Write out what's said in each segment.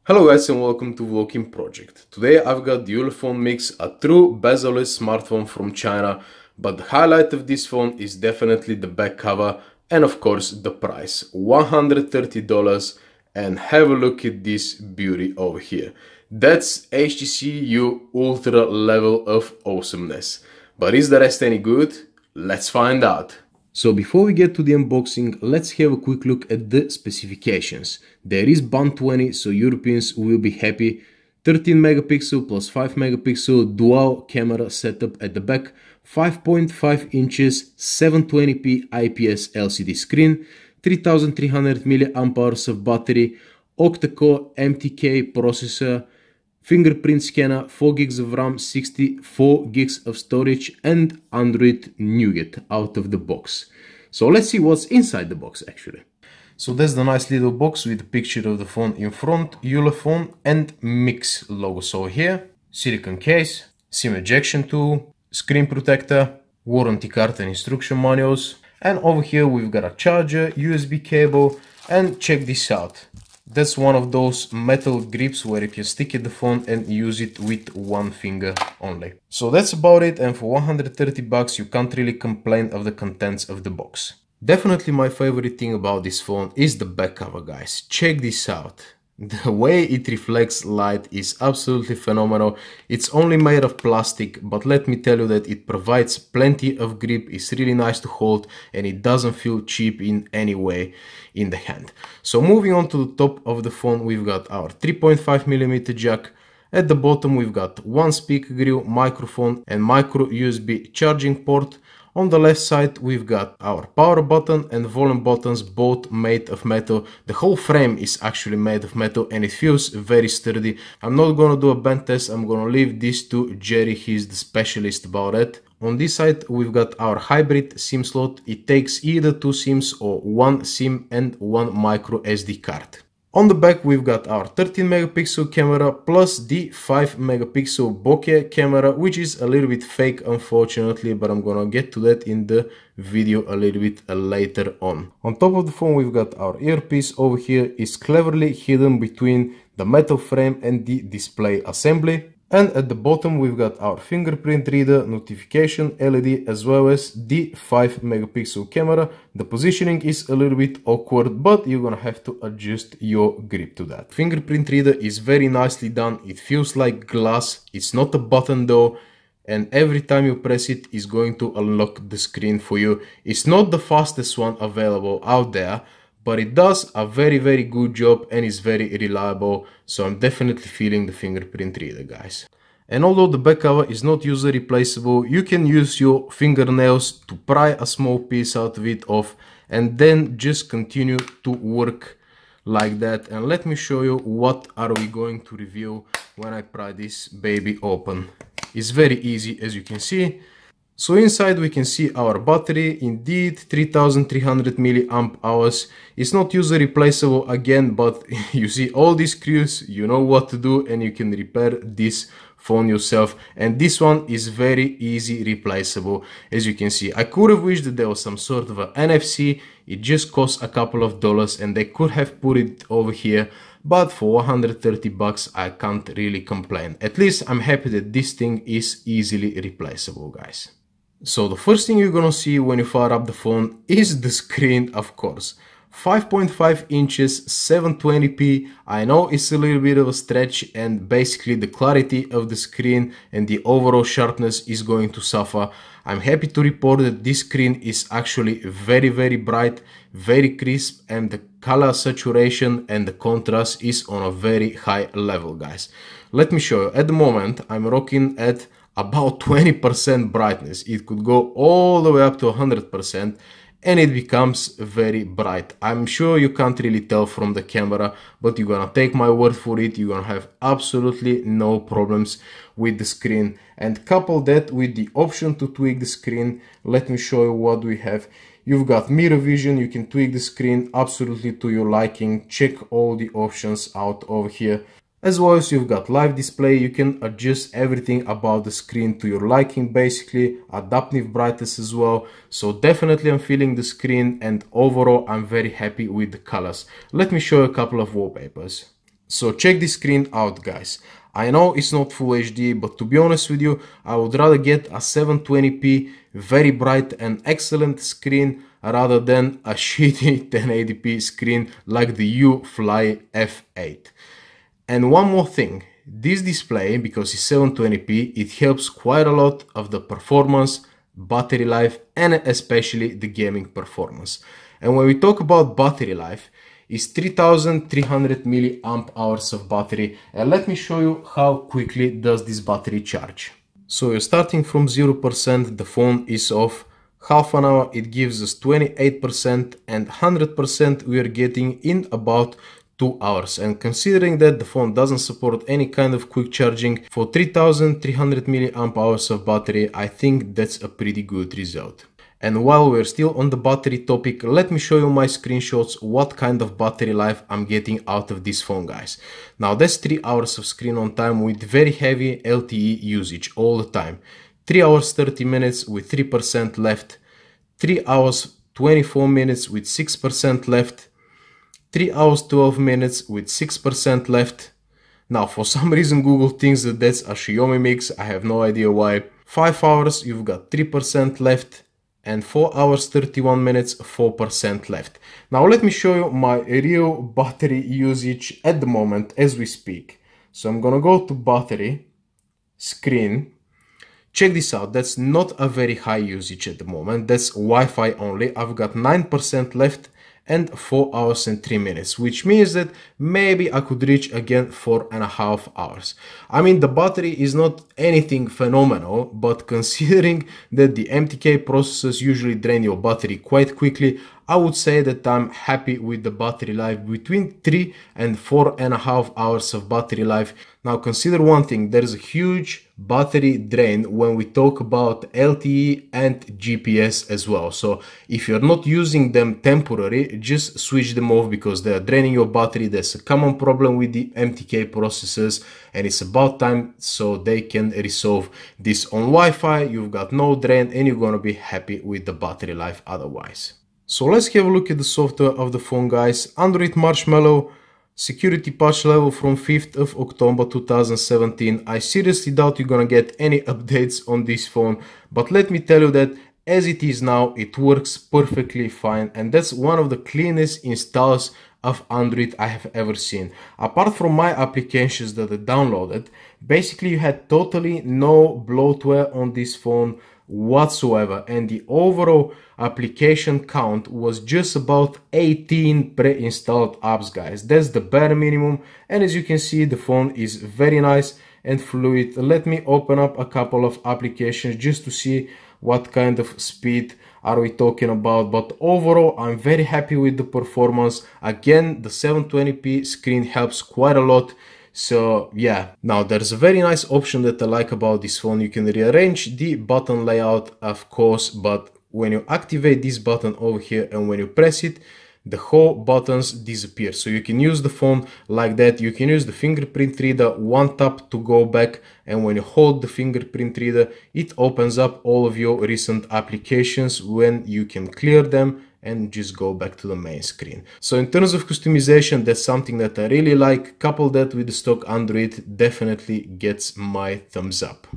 Hello guys and welcome to Vlogging Project. Today I've got the Ulefone MiX, a true bezel-less smartphone from China, but the highlight of this phone is definitely the back cover and of course the price, $130, and have a look at this beauty over here. That's HTC U Ultra level of awesomeness. But is the rest any good? Let's find out. So before we get to the unboxing, let's have a quick look at the specifications. There is band 20, so Europeans will be happy. 13 megapixel plus 5 megapixel dual camera setup at the back, 5.5 inches 720p IPS LCD screen, 3300 mAh of battery, octa-core MTK processor, fingerprint scanner, 4 gigs of RAM, 64 gigs of storage, and Android Nougat out of the box. So let's see what's inside the box actually. So that's the nice little box with a picture of the phone in front, Ulefone and MiX logos over here, silicone case, SIM ejection tool, screen protector, warranty card and instruction manuals, and over here we've got a charger, USB cable, and check this out. That's one of those metal grips where you can stick at the phone and use it with one finger only. So that's about it, and for 130 bucks you can't really complain of the contents of the box. Definitely my favorite thing about this phone is the back cover, guys. Check this out. The way it reflects light is absolutely phenomenal. It's only made of plastic, but let me tell you that it provides plenty of grip, it's really nice to hold, and it doesn't feel cheap in any way in the hand. So moving on to the top of the phone, we've got our 3.5mm jack. At the bottom we've got one speaker grill, microphone and micro USB charging port. On the left side we've got our power button and volume buttons, both made of metal. The whole frame is actually made of metal and it feels very sturdy. I'm not gonna do a bend test, I'm gonna leave this to Jerry, he's the specialist about it. On this side we've got our hybrid SIM slot. It takes either 2 SIMs or 1 SIM and 1 micro SD card. On the back we've got our 13 megapixel camera plus the 5 megapixel bokeh camera, which is a little bit fake unfortunately, but I'm gonna get to that in the video a little bit later on. On top of the phone we've got our earpiece. Over here is cleverly hidden between the metal frame and the display assembly. And at the bottom we've got our fingerprint reader, notification LED, as well as the 5 megapixel camera. The positioning is a little bit awkward, but you're gonna have to adjust your grip to that. Fingerprint reader is very nicely done. It feels like glass. It's not a button though, and every time you press it, it's going to unlock the screen for you. It's not the fastest one available out there, but it does a very good job and is very reliable, so I'm definitely feeling the fingerprint reader, guys. And although the back cover is not user replaceable, you can use your fingernails to pry a small piece out of it off and then just continue to work like that. And let me show you what are we going to reveal when I pry this baby open. It's very easy, as you can see. So inside we can see our battery, indeed 3300 milliamp hours. It's not user replaceable again, but you see all these screws, you know what to do and you can repair this phone yourself. And this one is very easy replaceable, as you can see. I could have wished that there was some sort of a NFC. It just costs a couple of dollars and they could have put it over here. But for 130 bucks I can't really complain. At least I'm happy that this thing is easily replaceable, guys. So the first thing you're gonna see when you fire up the phone is the screen, of course. 5.5 inches 720p. I know it's a little bit of a stretch and basically the clarity of the screen and the overall sharpness is going to suffer. I'm happy to report that this screen is actually very bright, very crisp, and the color saturation and the contrast is on a very high level, guys. Let me show you. At the moment I'm rocking at about 20% brightness. It could go all the way up to 100% and it becomes very bright. I'm sure you can't really tell from the camera, but you're gonna take my word for it, you're gonna have absolutely no problems with the screen. And couple that with the option to tweak the screen. Let me show you what we have. You've got mirror vision, you can tweak the screen absolutely to your liking. Check all the options out over here. As well as you've got live display, you can adjust everything about the screen to your liking, basically adaptive brightness as well. So definitely I'm feeling the screen and overall I'm very happy with the colors. Let me show you a couple of wallpapers. So check this screen out, guys. I know it's not full HD, but to be honest with you, I would rather get a 720p very bright and excellent screen rather than a shitty 1080p screen like the Ufly F8. And one more thing, this display, because it's 720p, it helps quite a lot of the performance, battery life, and especially the gaming performance. And when we talk about battery life, it's 3300 milliamp hours of battery, and let me show you how quickly does this battery charge. So you're starting from 0%, the phone is off. Half an hour it gives us 28%, and 100% we are getting in about 2 hours. And considering that the phone doesn't support any kind of quick charging, for 3300 milliamp hours of battery, I think that's a pretty good result. And while we're still on the battery topic, let me show you my screenshots what kind of battery life I'm getting out of this phone, guys. Now that's 3 hours of screen on time with very heavy LTE usage all the time. 3 hours 30 minutes with 3% left, 3 hours 24 minutes with 6% left, 3 hours 12 minutes with 6% left. Now for some reason Google thinks that that's a Xiaomi MiX, I have no idea why. 5 hours you've got 3% left, and 4 hours 31 minutes 4% left. Now let me show you my real battery usage at the moment as we speak. So I'm gonna go to battery, screen. Check this out, that's not a very high usage at the moment, that's Wi-Fi only. I've got 9% left and 4 hours and 3 minutes, which means that maybe I could reach again 4.5 hours. I mean, the battery is not anything phenomenal, but considering that the MTK processors usually drain your battery quite quickly, I would say that I'm happy with the battery life between 3 and 4.5 hours of battery life. Now consider one thing, there's a huge battery drain when we talk about LTE and GPS as well. So if you're not using them temporarily, just switch them off because they are draining your battery. That's a common problem with the MTK processors, and it's about time so they can resolve this. On Wi-Fi you've got no drain and you're gonna be happy with the battery life otherwise. So let's have a look at the software of the phone, guys. Android Marshmallow, security patch level from 5th of October 2017. I seriously doubt you're gonna get any updates on this phone, but let me tell you that as it is now, it works perfectly fine, and that's one of the cleanest installs of Android I have ever seen. Apart from my applications that I downloaded, basically you had totally no bloatware on this phone whatsoever, and the overall application count was just about 18 pre-installed apps, guys. That's the bare minimum, and as you can see the phone is very nice and fluid. Let me open up a couple of applications just to see what kind of speed are we talking about, but overall I'm very happy with the performance. Again, the 720p screen helps quite a lot. So yeah, now there's a very nice option that I like about this phone. You can rearrange the button layout, of course, but when you activate this button over here and when you press it, the whole buttons disappear. So you can use the phone like that. You can use the fingerprint reader, one tap to go back, and when you hold the fingerprint reader, it opens up all of your recent applications when you can clear them and just go back to the main screen. So in terms of customization, that's something that I really like. Couple that with the stock Android, definitely gets my thumbs up.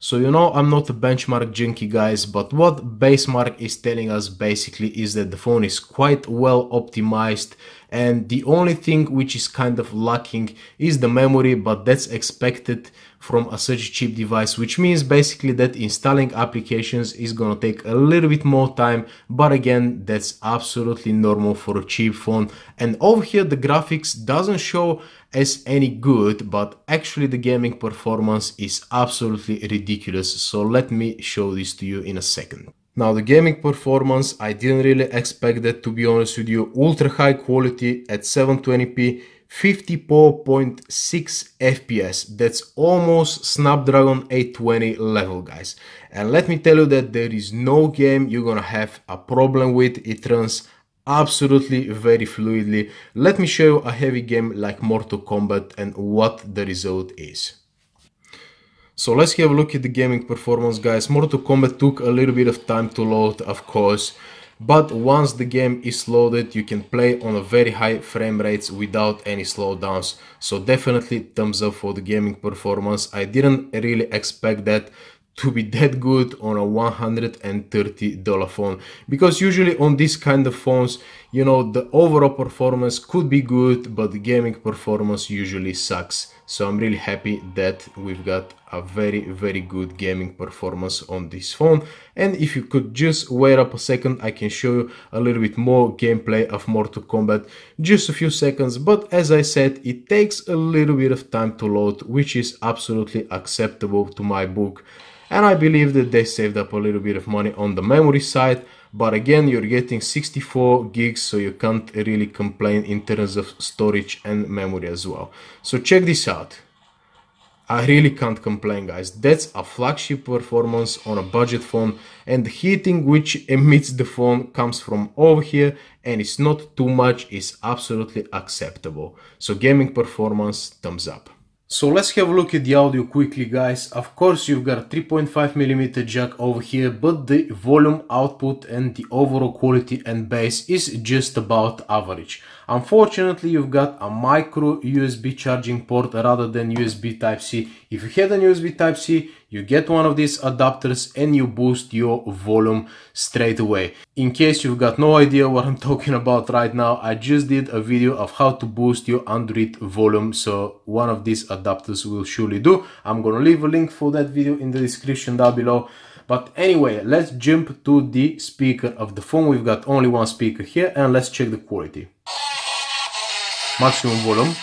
So you know I'm not a benchmark junkie, guys, but what Basemark is telling us basically is that the phone is quite well optimized, and the only thing which is kind of lacking is the memory, but that's expected from a such cheap device, which means basically that installing applications is gonna take a little bit more time, but again that's absolutely normal for a cheap phone. And over here the graphics doesn't show as any good, but actually the gaming performance is absolutely ridiculous. So let me show this to you in a second. Now the gaming performance, I didn't really expect that, to be honest with you. Ultra high quality at 720p, 54.6 FPS. That's almost Snapdragon 820 level, guys. And let me tell you that there is no game you're gonna have a problem with. It runs absolutely very fluidly. Let me show you a heavy game like Mortal Kombat and what the result is. So let's have a look at the gaming performance, guys. Mortal Kombat took a little bit of time to load, of course, but once the game is loaded you can play on a very high frame rates without any slowdowns. So definitely thumbs up for the gaming performance. I didn't really expect that to be that good on a $130 phone, because usually on this kind of phones, you know, the overall performance could be good but the gaming performance usually sucks. So I'm really happy that we've got a very good gaming performance on this phone. And if you could just wait up a second, I can show you a little bit more gameplay of Mortal Kombat, just a few seconds, but as I said, it takes a little bit of time to load, which is absolutely acceptable to my book. And I believe that they saved up a little bit of money on the memory side, but again, you're getting 64 gigs, so you can't really complain in terms of storage and memory as well. So check this out. I really can't complain, guys. That's a flagship performance on a budget phone, and the heating which emits the phone comes from over here, and it's not too much, it's absolutely acceptable. So gaming performance, thumbs up. So let's have a look at the audio quickly, guys. Of course you've got a 3.5mm jack over here, but the volume output and the overall quality and bass is just about average. Unfortunately, you've got a micro USB charging port rather than USB Type-C. If you had a USB Type-C, you get one of these adapters and you boost your volume straight away. In case you've got no idea what I'm talking about right now, I just did a video of how to boost your Android volume, so one of these adapters will surely do. I'm gonna leave a link for that video in the description down below. But anyway, let's jump to the speaker of the phone. We've got only one speaker here, and let's check the quality. Maximum volume.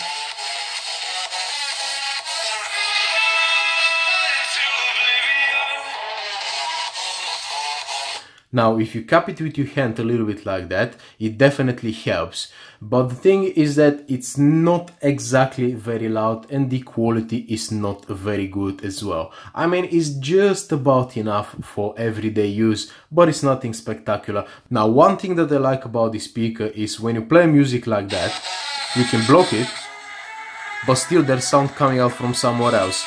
Now, if you cup it with your hand a little bit like that, it definitely helps. But the thing is that it's not exactly very loud and the quality is not very good as well. I mean, it's just about enough for everyday use, but it's nothing spectacular. Now, one thing that I like about the speaker is when you play music like that, you can block it, but still there's sound coming out from somewhere else.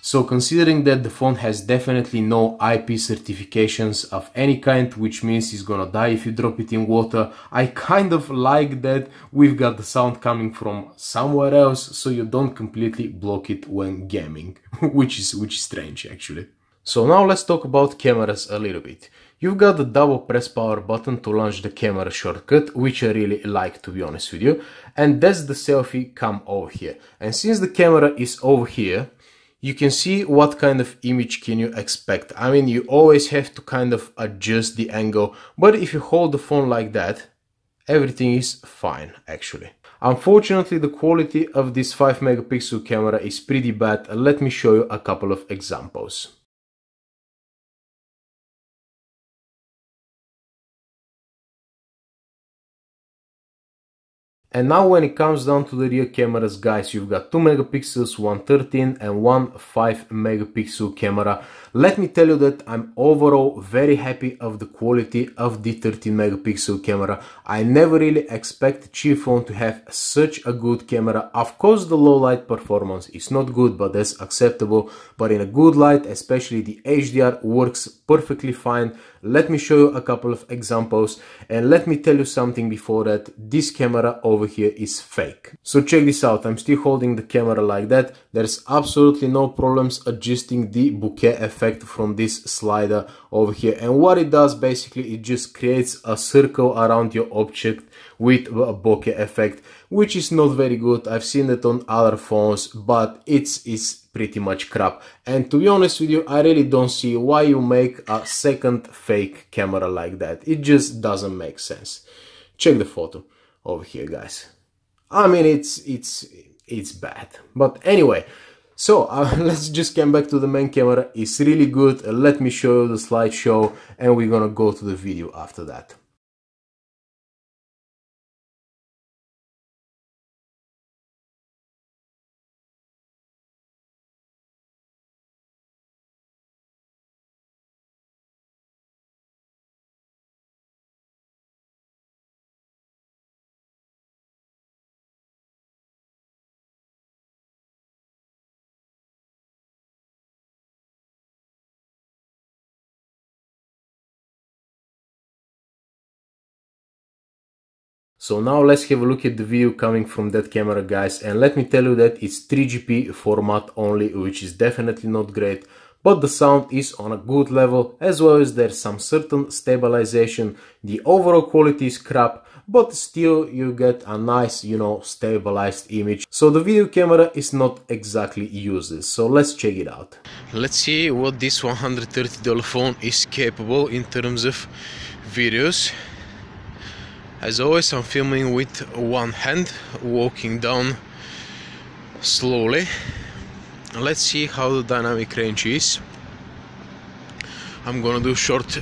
So considering that the phone has definitely no IP certifications of any kind, which means it's gonna die if you drop it in water, I kind of like that we've got the sound coming from somewhere else, so you don't completely block it when gaming, which is strange actually. So now let's talk about cameras a little bit. You've got the double press power button to launch the camera shortcut, which I really like, to be honest with you, and that's the selfie cam over here. And since the camera is over here, you can see what kind of image can you expect. I mean, you always have to kind of adjust the angle, but if you hold the phone like that, everything is fine actually. Unfortunately, the quality of this 5-megapixel camera is pretty bad. Let me show you a couple of examples. And now when it comes down to the rear cameras, guys, you've got 2 megapixels, one 13 and one 5 megapixel camera. Let me tell you that I'm overall very happy of the quality of the 13 megapixel camera. I never really expect cheap phone to have such a good camera. Of course, the low light performance is not good, but that's acceptable. But in a good light, especially the HDR, works perfectly fine. Let me show you a couple of examples, and let me tell you something before that. This camera over here is fake. So check this out. I'm still holding the camera like that. There's absolutely no problems adjusting the bokeh effect from this slider over here. And what it does basically, it just creates a circle around your object with a bokeh effect, which is not very good. I've seen it on other phones, but it's pretty much crap. And to be honest with you, I really don't see why you make a second fake camera like that. It just doesn't make sense. Check the photo over here, guys. I mean, it's bad. But anyway, so let's just come back to the main camera. It's really good. Let me show you the slideshow, and we're gonna go to the video after that. So now let's have a look at the video coming from that camera, guys, and let me tell you that it's 3GP format only, which is definitely not great, but the sound is on a good level, as well as there's some certain stabilization. The overall quality is crap, but still you get a nice, you know, stabilized image. So the video camera is not exactly useless. So let's check it out. Let's see what this $130 phone is capable in terms of videos. As always, I'm filming with one hand, walking down slowly. Let's see how the dynamic range is. I'm gonna do short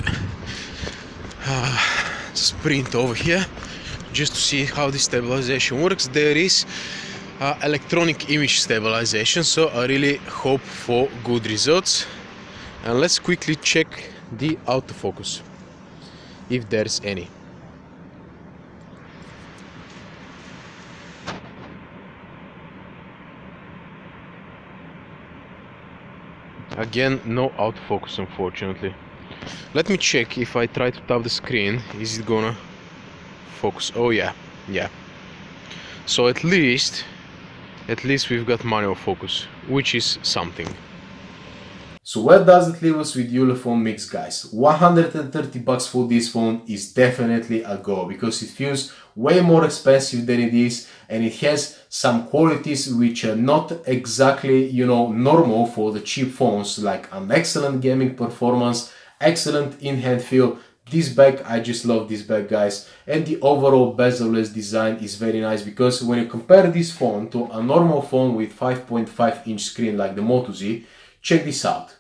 sprint over here just to see how the stabilization works. There is electronic image stabilization, so I really hope for good results. And let's quickly check the autofocus, if there's any. Again, no autofocus, unfortunately. Let me check if I try to tap the screen, is it gonna focus? Oh yeah. So at least we've got manual focus, which is something. So where does it leave us with Ulefone MiX, guys? $130 for this phone is definitely a go, because it feels way more expensive than it is, and it has some qualities which are not exactly, you know, normal for the cheap phones, like an excellent gaming performance, excellent in-hand feel. This bag, I just love this bag, guys, and the overall bezel-less design is very nice, because when you compare this phone to a normal phone with 5.5-inch screen like the Moto Z, check this out.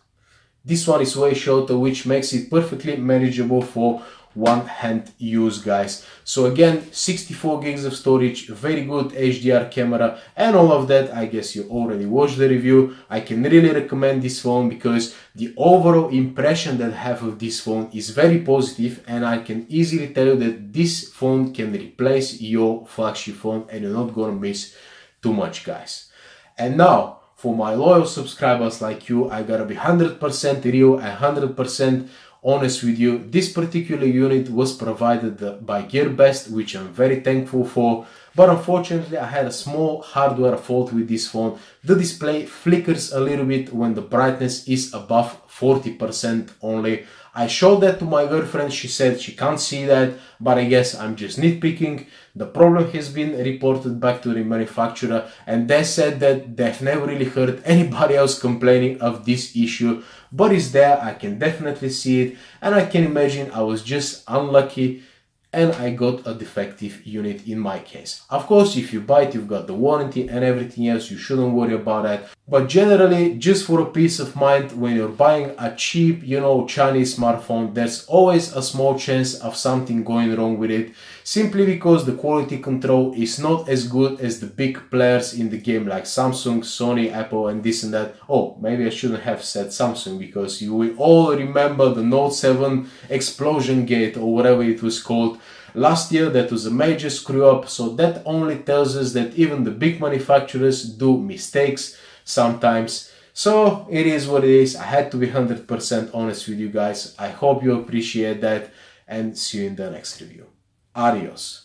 This one is way shorter, which makes it perfectly manageable for one-hand use, guys. So again, 64 gigs of storage, very good HDR camera, and all of that. I guess you already watched the review. I can really recommend this phone because the overall impression that I have of this phone is very positive, and I can easily tell you that this phone can replace your flagship phone and you're not gonna miss too much, guys. And now, for my loyal subscribers like you, I gotta be 100% real and 100% honest with you. This particular unit was provided by GearBest, which I'm very thankful for, but unfortunately I had a small hardware fault with this phone. The display flickers a little bit when the brightness is above 40% only. I showed that to my girlfriend, she said she can't see that, but I guess I'm just nitpicking. The problem has been reported back to the manufacturer, and they said that they've never really heard anybody else complaining of this issue, but it's there, I can definitely see it, and I can imagine I was just unlucky and I got a defective unit in my case. Of course, if you buy it, you've got the warranty and everything else, you shouldn't worry about that. But generally, just for a peace of mind, when you're buying a cheap, you know, Chinese smartphone, there's always a small chance of something going wrong with it, simply because the quality control is not as good as the big players in the game like Samsung, Sony, Apple, and this and that. Oh, maybe I shouldn't have said Samsung, because you will all remember the Note 7 explosion gate or whatever it was called last year. That was a major screw up, so that only tells us that even the big manufacturers do mistakes sometimes. So it is what it is. I had to be 100% honest with you guys. I hope you appreciate that, and see you in the next review. Adios.